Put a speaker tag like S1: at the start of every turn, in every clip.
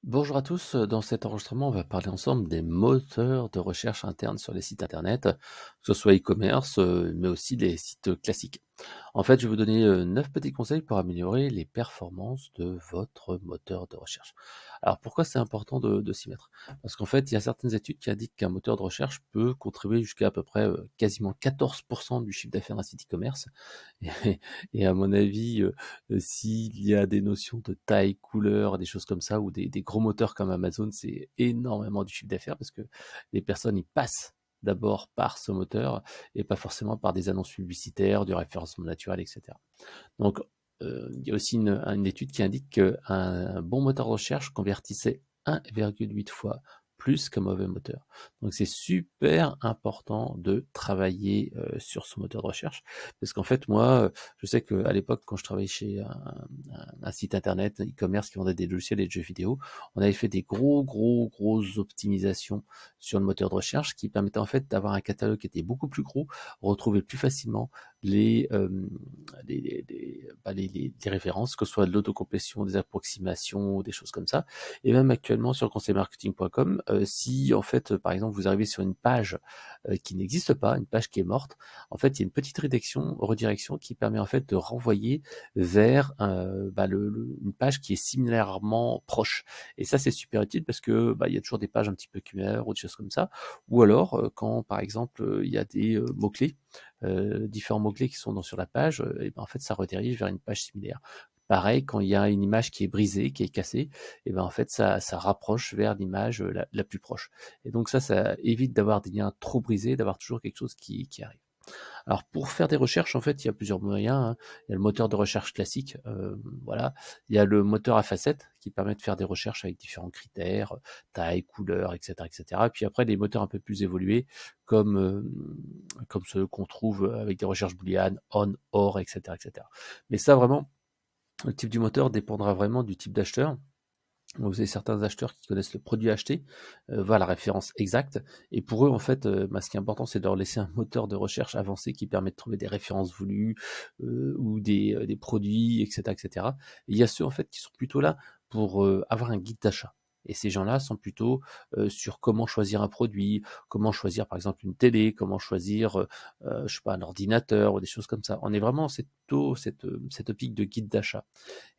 S1: Bonjour à tous, dans cet enregistrement, on va parler ensemble des moteurs de recherche internes sur les sites internet, que ce soit e-commerce, mais aussi les sites classiques. En fait, je vais vous donner 9 petits conseils pour améliorer les performances de votre moteur de recherche. Alors pourquoi c'est important de s'y mettre? Parce qu'en fait, il y a certaines études qui indiquent qu'un moteur de recherche peut contribuer jusqu'à à peu près quasiment 14% du chiffre d'affaires d'un site e-commerce. Et, et à mon avis, s'il y a des notions de taille, couleur, des choses comme ça, ou des gros moteurs comme Amazon, c'est énormément du chiffre d'affaires parce que les personnes y passent d'abord par ce moteur et pas forcément par des annonces publicitaires, du référencement naturel, etc. Donc, il y a aussi une étude qui indique qu'un bon moteur de recherche convertissait 1,8 fois plus qu'un mauvais moteur. Donc c'est super important de travailler sur ce moteur de recherche, parce qu'en fait moi, je sais qu'à l'époque quand je travaillais chez un site internet e-commerce qui vendait des logiciels et des jeux vidéo, on avait fait des grosses optimisations sur le moteur de recherche qui permettait en fait d'avoir un catalogue qui était beaucoup plus gros, retrouver plus facilement les, les références, que ce soit de l'autocomplétion, des approximations, des choses comme ça. Et même actuellement sur conseilmarketing.com, si en fait, par exemple, vous arrivez sur une page qui n'existe pas, une page qui est morte, en fait, il y a une petite redirection qui permet en fait de renvoyer vers une page qui est similairement proche. Et ça, c'est super utile parce que il y a toujours des pages un petit peu QR ou des choses comme ça. Ou alors, quand par exemple, il y a des mots-clés, différents mots-clés qui sont sur la page, et ben en fait ça redirige vers une page similaire. Pareil, quand il y a une image qui est brisée, qui est cassée, et ben en fait ça rapproche vers l'image la plus proche. Et donc ça évite d'avoir des liens trop brisés, d'avoir toujours quelque chose qui arrive. Alors pour faire des recherches, en fait, il y a plusieurs moyens, hein. Il y a le moteur de recherche classique, voilà. Il y a le moteur à facettes qui permet de faire des recherches avec différents critères, taille, couleur, etc., etc. Et puis après, des moteurs un peu plus évolués comme comme ceux qu'on trouve avec des recherches booléennes, on, or, etc., etc. Mais ça, vraiment, le type du moteur dépendra vraiment du type d'acheteur. Vous avez certains acheteurs qui connaissent le produit acheté, voient la référence exacte, et pour eux, en fait, ce qui est important, c'est de leur laisser un moteur de recherche avancé qui permet de trouver des références voulues ou des produits, etc., etc. Et il y a ceux en fait qui sont plutôt là pour avoir un guide d'achat. Et ces gens-là sont plutôt sur comment choisir un produit, comment choisir par exemple une télé, comment choisir, je sais pas, un ordinateur ou des choses comme ça. On est vraiment cette optique de guide d'achat.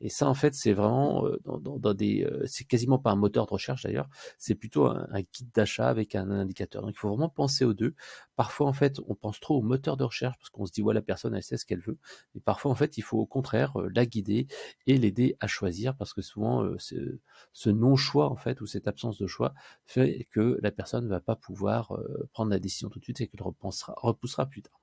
S1: Et ça, en fait, c'est vraiment dans des, c'est quasiment pas un moteur de recherche d'ailleurs, c'est plutôt un guide d'achat avec un indicateur. Donc, il faut vraiment penser aux deux. Parfois, en fait, on pense trop au moteur de recherche parce qu'on se dit, ouais, la personne, elle sait ce qu'elle veut. Mais parfois, en fait, il faut au contraire la guider et l'aider à choisir parce que souvent, ce non-choix, en fait, ou cette absence de choix fait que la personne ne va pas pouvoir prendre la décision tout de suite et qu'elle repoussera plus tard.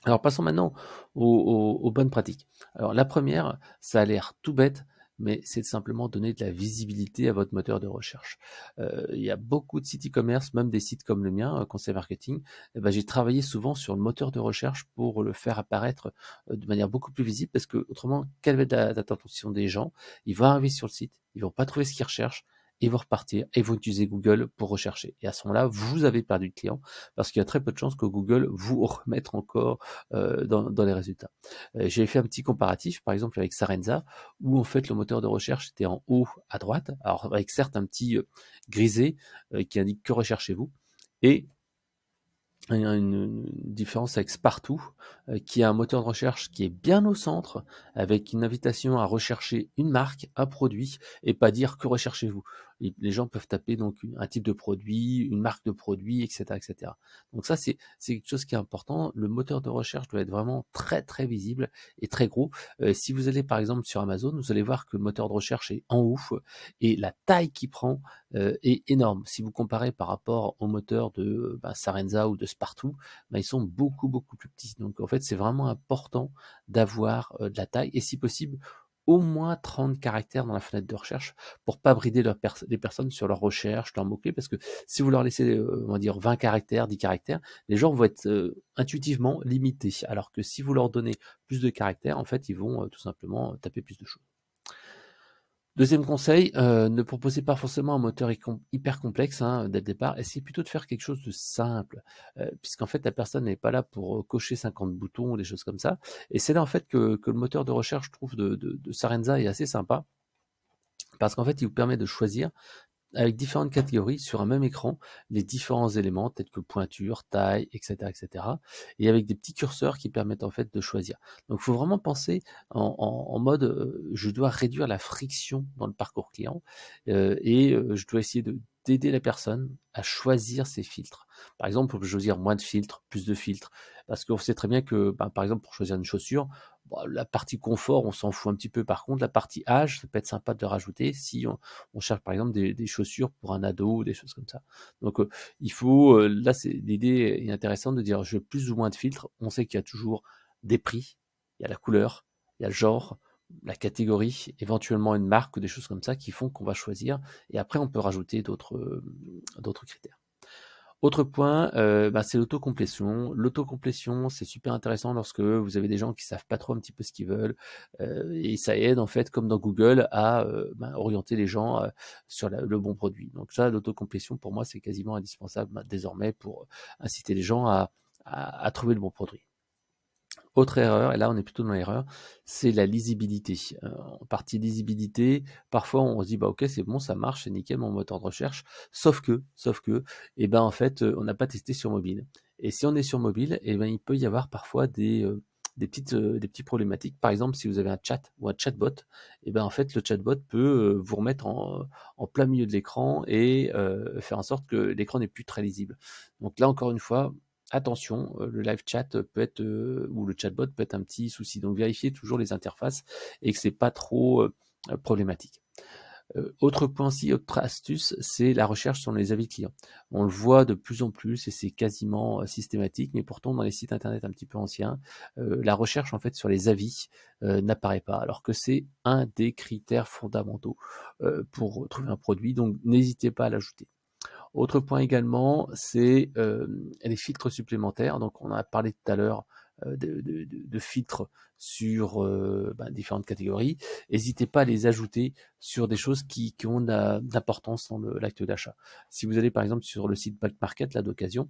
S1: Alors passons maintenant aux bonnes pratiques. Alors la première, ça a l'air tout bête, mais c'est simplement donner de la visibilité à votre moteur de recherche. Il y a beaucoup de sites e-commerce, même des sites comme le mien, Conseil Marketing. Eh ben, j'ai travaillé souvent sur le moteur de recherche pour le faire apparaître de manière beaucoup plus visible, parce que autrement, quelle va être l'attention des gens? Ils vont arriver sur le site, ils vont pas trouver ce qu'ils recherchent, ils vont repartir et vont utiliser Google pour rechercher. Et à ce moment-là, vous avez perdu le client, parce qu'il y a très peu de chances que Google vous remette encore dans les résultats. J'ai fait un petit comparatif, par exemple avec Sarenza, où en fait le moteur de recherche était en haut à droite, alors avec certes un petit grisé qui indique que recherchez-vous, et il y a une différence avec Spartoo, qui a un moteur de recherche qui est bien au centre, avec une invitation à rechercher une marque, un produit, et pas dire que recherchez-vous. Les gens peuvent taper donc un type de produit, une marque de produit, etc., etc. Donc ça, c'est quelque chose qui est important. Le moteur de recherche doit être vraiment très très visible et très gros. Si vous allez par exemple sur Amazon, vous allez voir que le moteur de recherche est en haut et la taille qu'il prend est énorme. Si vous comparez par rapport au moteur de Sarenza ou de Spartoo, ils sont beaucoup plus petits. Donc en fait, c'est vraiment important d'avoir de la taille et si possible au moins 30 caractères dans la fenêtre de recherche pour pas brider les personnes sur leur recherche, leurs mots-clés, parce que si vous leur laissez, on va dire 20 caractères, 10 caractères, les gens vont être intuitivement limités. Alors que si vous leur donnez plus de caractères, en fait, ils vont tout simplement taper plus de choses. Deuxième conseil, ne proposez pas forcément un moteur hyper complexe, hein, dès le départ. Essayez plutôt de faire quelque chose de simple, puisqu'en fait la personne n'est pas là pour cocher 50 boutons ou des choses comme ça. Et c'est là en fait que le moteur de recherche, je trouve, de Sarenza est assez sympa parce qu'en fait, il vous permet de choisir avec différentes catégories sur un même écran, les différents éléments tels que pointure, taille, etc., etc. Et avec des petits curseurs qui permettent en fait de choisir. Donc, il faut vraiment penser en mode, je dois réduire la friction dans le parcours client je dois essayer d'aider la personne à choisir ses filtres. Par exemple, on peut choisir moins de filtres, plus de filtres, parce qu'on sait très bien que, par exemple, pour choisir une chaussure, la partie confort, on s'en fout un petit peu. Par contre, la partie âge, ça peut être sympa de le rajouter si on cherche par exemple des chaussures pour un ado ou des choses comme ça. Donc il faut, là c'est l'idée est intéressante de dire je veux plus ou moins de filtres. On sait qu'il y a toujours des prix, il y a la couleur, il y a le genre, la catégorie, éventuellement une marque ou des choses comme ça qui font qu'on va choisir. Et après on peut rajouter d'autres critères. Autre point, c'est l'autocomplétion. L'autocomplétion, c'est super intéressant lorsque vous avez des gens qui savent pas trop un petit peu ce qu'ils veulent, et ça aide en fait, comme dans Google, à orienter les gens sur le bon produit. Donc ça, l'autocomplétion pour moi, c'est quasiment indispensable désormais pour inciter les gens à trouver le bon produit. Autre erreur, et là on est plutôt dans l'erreur, c'est la lisibilité. En partie lisibilité, parfois on se dit bah ok c'est bon, ça marche, c'est nickel mon moteur de recherche, sauf que, en fait on n'a pas testé sur mobile. Et si on est sur mobile, il peut y avoir parfois des petits problématiques. Par exemple, si vous avez un chat ou un chatbot, en fait le chatbot peut vous remettre en plein milieu de l'écran et faire en sorte que l'écran n'est plus très lisible. Donc là encore une fois, attention, le live chat peut être ou le chatbot peut être un petit souci. Donc vérifiez toujours les interfaces et que c'est pas trop problématique. Autre point aussi, autre astuce, c'est la recherche sur les avis clients. On le voit de plus en plus et c'est quasiment systématique, mais pourtant dans les sites internet un petit peu anciens, la recherche en fait sur les avis n'apparaît pas, alors que c'est un des critères fondamentaux pour trouver un produit. Donc n'hésitez pas à l'ajouter. Autre point également, c'est les filtres supplémentaires. Donc on a parlé tout à l'heure de filtres sur différentes catégories. N'hésitez pas à les ajouter sur des choses qui ont d'importance dans l'acte d'achat. Si vous allez par exemple sur le site Back Market là d'occasion,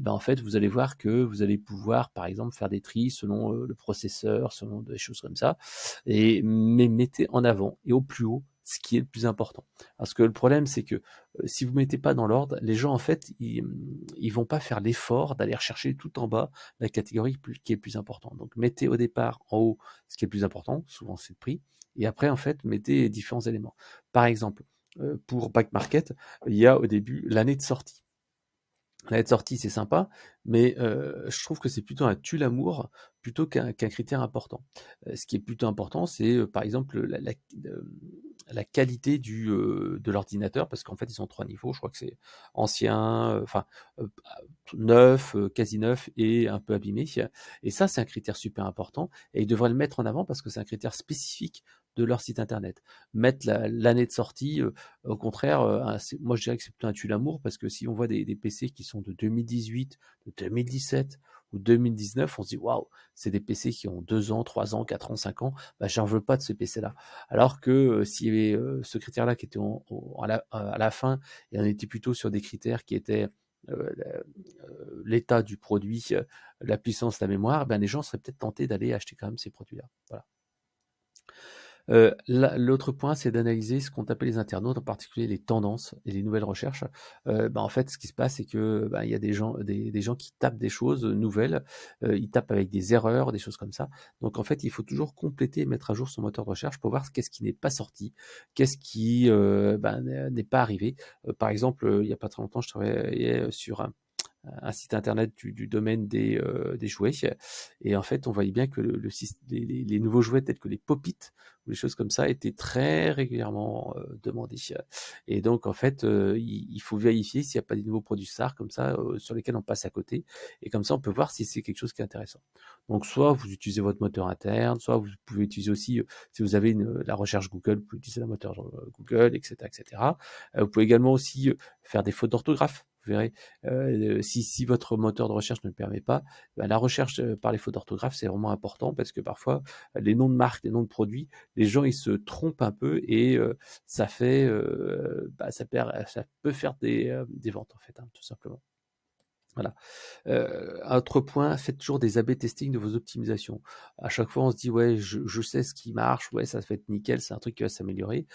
S1: en fait vous allez voir que vous allez pouvoir par exemple faire des tris selon le processeur, selon des choses comme ça, mais mettez en avant et au plus haut ce qui est le plus important. Parce que le problème, c'est que si vous ne mettez pas dans l'ordre, les gens, en fait, ils vont pas faire l'effort d'aller rechercher tout en bas la catégorie qui est le plus importante. Donc, mettez au départ en haut ce qui est le plus important, souvent c'est le prix, et après, en fait, mettez différents éléments. Par exemple, pour Back Market, il y a au début l'année de sortie. L'année de sortie, c'est sympa, mais je trouve que c'est plutôt un tue-l'amour plutôt qu'un critère important. Ce qui est plutôt important, c'est par exemple la qualité de l'ordinateur, parce qu'en fait, ils ont 3 niveaux. Je crois que c'est ancien, neuf, quasi neuf et un peu abîmé. Et ça, c'est un critère super important. Et ils devraient le mettre en avant parce que c'est un critère spécifique de leur site internet. Mettre l'année de sortie, au contraire, moi je dirais que c'est plutôt un tue-l'amour parce que si on voit des PC qui sont de 2018, de 2017 ou 2019, on se dit waouh, c'est des PC qui ont 2 ans, 3 ans, 4 ans, 5 ans, j'en veux pas de ce PC-là. Alors que s'il y avait ce critère-là qui était à la fin, et on était plutôt sur des critères qui étaient l'état du produit, la puissance, la mémoire, les gens seraient peut-être tentés d'aller acheter quand même ces produits-là. Voilà. L'autre point, c'est d'analyser ce qu'on appelle les internautes, en particulier les tendances et les nouvelles recherches. En fait, ce qui se passe, c'est que il y a des gens qui tapent des choses nouvelles, ils tapent avec des erreurs, des choses comme ça. Donc en fait, il faut toujours compléter et mettre à jour son moteur de recherche pour voir qu'est-ce qui n'est pas sorti, qu'est-ce qui n'est pas arrivé. Par exemple, il n'y a pas très longtemps, je travaillais sur un site internet du domaine des jouets. Et en fait, on voyait bien que les nouveaux jouets tels que les pop-it ou les choses comme ça étaient très régulièrement demandés. Et donc, en fait, il faut vérifier s'il n'y a pas des nouveaux produits stars comme ça sur lesquels on passe à côté. Et comme ça, on peut voir si c'est quelque chose qui est intéressant. Donc, soit vous utilisez votre moteur interne, soit vous pouvez utiliser aussi, si vous avez la recherche Google, vous pouvez utiliser la moteur Google, etc., etc. Vous pouvez également aussi faire des fautes d'orthographe. Vous verrez, si votre moteur de recherche ne le permet pas, la recherche par les fautes d'orthographe, c'est vraiment important parce que parfois, les noms de marques, les noms de produits, les gens, ils se trompent un peu et ça peut faire des ventes, en fait, tout simplement. Voilà. Autre point, faites toujours des A/B testing de vos optimisations. À chaque fois, on se dit ouais, je sais ce qui marche, ouais, ça va être nickel, c'est un truc qui va s'améliorer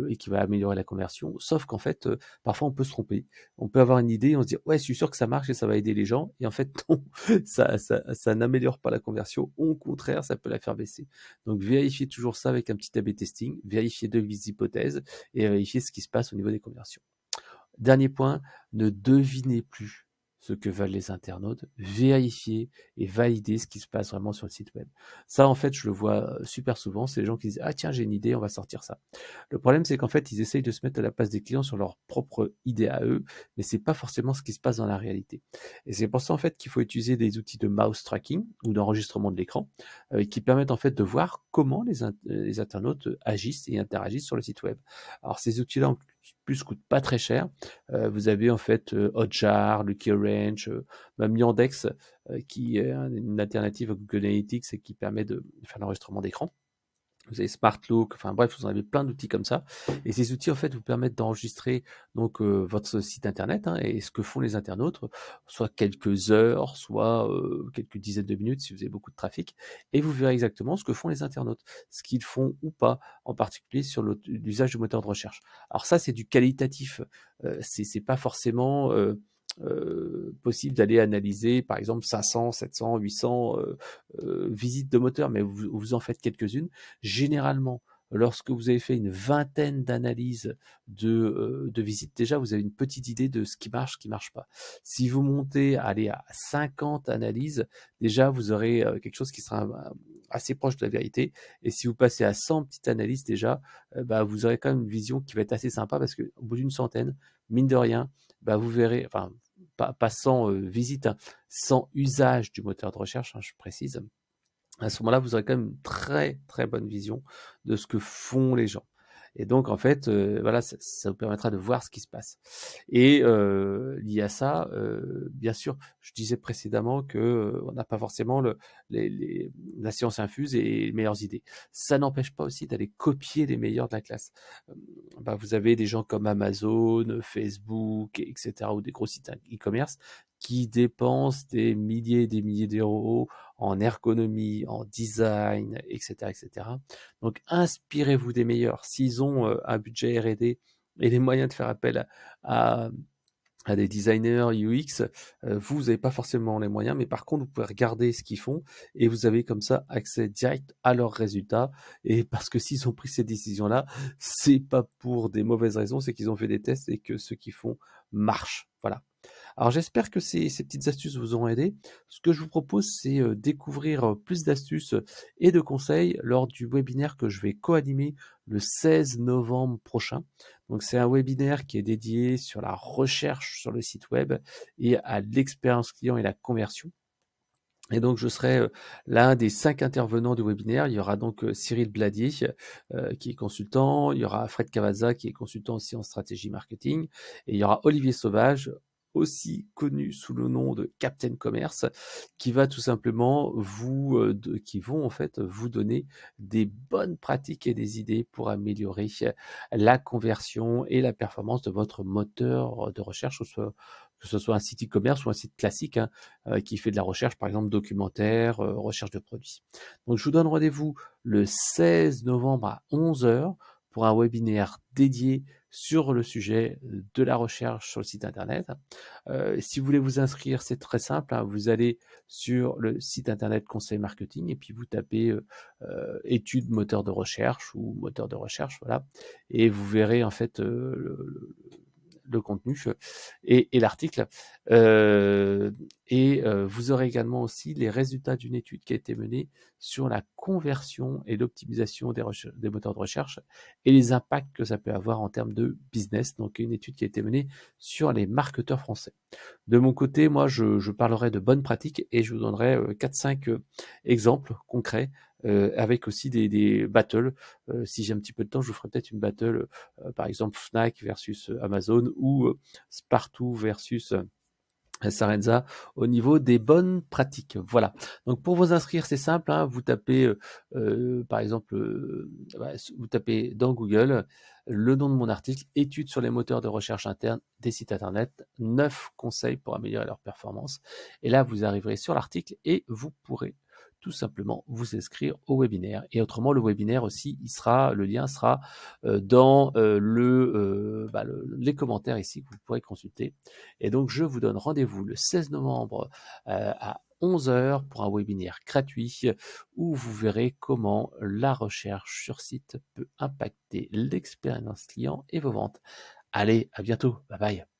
S1: et qui va améliorer la conversion. Sauf qu'en fait, parfois on peut se tromper. On peut avoir une idée, on se dit ouais, je suis sûr que ça marche et ça va aider les gens. Et en fait, non, ça n'améliore pas la conversion. Au contraire, ça peut la faire baisser. Donc vérifiez toujours ça avec un petit A/B testing. Vérifiez deux hypothèses et vérifiez ce qui se passe au niveau des conversions. Dernier point, ne devinez plus ce que veulent les internautes, vérifiez et validez ce qui se passe vraiment sur le site web. Ça, en fait, je le vois super souvent, c'est les gens qui disent « Ah tiens, j'ai une idée, on va sortir ça ». Le problème, c'est qu'en fait, ils essayent de se mettre à la place des clients sur leur propre idée à eux, mais c'est pas forcément ce qui se passe dans la réalité. Et c'est pour ça, en fait, qu'il faut utiliser des outils de mouse tracking ou d'enregistrement de l'écran qui permettent, en fait, de voir comment les internautes agissent et interagissent sur le site web. Alors, ces outils-là, en plus, coûtent pas très cher. Vous avez en fait Hotjar, Lucky Range, même Yandex, qui est une alternative à Google Analytics et qui permet de faire l'enregistrement d'écran. Vous avez SmartLook, enfin bref, vous en avez plein d'outils comme ça. Et ces outils, en fait, vous permettent d'enregistrer donc votre site internet et ce que font les internautes, soit quelques heures, soit quelques dizaines de minutes si vous avez beaucoup de trafic. Et vous verrez exactement ce que font les internautes, ce qu'ils font ou pas, en particulier sur l'usage du moteur de recherche. Alors ça, c'est du qualitatif. C'est pas forcément possible d'aller analyser par exemple 500, 700, 800 visites de moteur, mais vous en faites quelques-unes. Généralement, lorsque vous avez fait une vingtaine d'analyses de visites, déjà vous avez une petite idée de ce qui marche pas. Si vous montez, allez à 50 analyses, déjà vous aurez quelque chose qui sera assez proche de la vérité. Et si vous passez à 100 petites analyses déjà, vous aurez quand même une vision qui va être assez sympa parce qu'au bout d'une centaine, mine de rien, vous verrez, enfin pas sans visite, hein, sans usage du moteur de recherche, hein, je précise. À ce moment-là, vous aurez quand même une très très bonne vision de ce que font les gens. Et donc, en fait, voilà, ça vous permettra de voir ce qui se passe. Et lié à ça, bien sûr, je disais précédemment que on n'a pas forcément la science infuse et les meilleures idées. Ça n'empêche pas aussi d'aller copier les meilleurs de la classe. Vous avez des gens comme Amazon, Facebook, etc., ou des gros sites e-commerce qui dépensent des milliers et des milliers d'euros en ergonomie, en design, etc., etc. Donc, inspirez-vous des meilleurs. S'ils ont un budget R&D et les moyens de faire appel à des designers UX, vous n'avez pas forcément les moyens, mais par contre, vous pouvez regarder ce qu'ils font et vous avez comme ça accès direct à leurs résultats. Et parce que s'ils ont pris ces décisions-là, c'est pas pour des mauvaises raisons, c'est qu'ils ont fait des tests et que ce qu'ils font marche. Voilà. Alors j'espère que ces petites astuces vous auront aidé. Ce que je vous propose, c'est découvrir plus d'astuces et de conseils lors du webinaire que je vais co-animer le 16 novembre prochain. Donc c'est un webinaire qui est dédié sur la recherche sur le site web et à l'expérience client et la conversion. Et donc, je serai l'un des 5 intervenants du webinaire. Il y aura donc Cyril Bladier, qui est consultant. Il y aura Fred Cavazza, qui est consultant aussi en stratégie marketing. Et il y aura Olivier Sauvage, aussi connu sous le nom de Captain Commerce, qui va tout simplement qui vont en fait vous donner des bonnes pratiques et des idées pour améliorer la conversion et la performance de votre moteur de recherche, que ce soit un site e-commerce ou un site classique qui fait de la recherche, par exemple documentaire, recherche de produits. Donc je vous donne rendez-vous le 16 novembre à 11 h pour un webinaire dédié sur le sujet de la recherche sur le site internet. Si vous voulez vous inscrire, c'est très simple, vous allez sur le site internet Conseil Marketing et puis vous tapez études moteur de recherche ou moteur de recherche, voilà, et vous verrez en fait le contenu et l'article. Vous aurez également aussi les résultats d'une étude qui a été menée sur la conversion et l'optimisation des moteurs de recherche et les impacts que ça peut avoir en termes de business. Donc une étude qui a été menée sur les marketeurs français. De mon côté, moi, je parlerai de bonnes pratiques et je vous donnerai 4-5 exemples concrets avec aussi des battles. Si j'ai un petit peu de temps, je vous ferai peut-être une battle, par exemple Fnac versus Amazon ou Spartoo versus Sarenza au niveau des bonnes pratiques. Voilà. Donc pour vous inscrire, c'est simple. Vous tapez, par exemple, vous tapez dans Google le nom de mon article, études sur les moteurs de recherche internes des sites internet, 9 conseils pour améliorer leur performance. Et là, vous arriverez sur l'article et vous pourrez tout simplement vous inscrire au webinaire. Et autrement, le webinaire aussi, le lien sera dans les commentaires ici que vous pourrez consulter. Et donc, je vous donne rendez-vous le 16 novembre à 11 h pour un webinaire gratuit où vous verrez comment la recherche sur site peut impacter l'expérience client et vos ventes. Allez, à bientôt. Bye bye.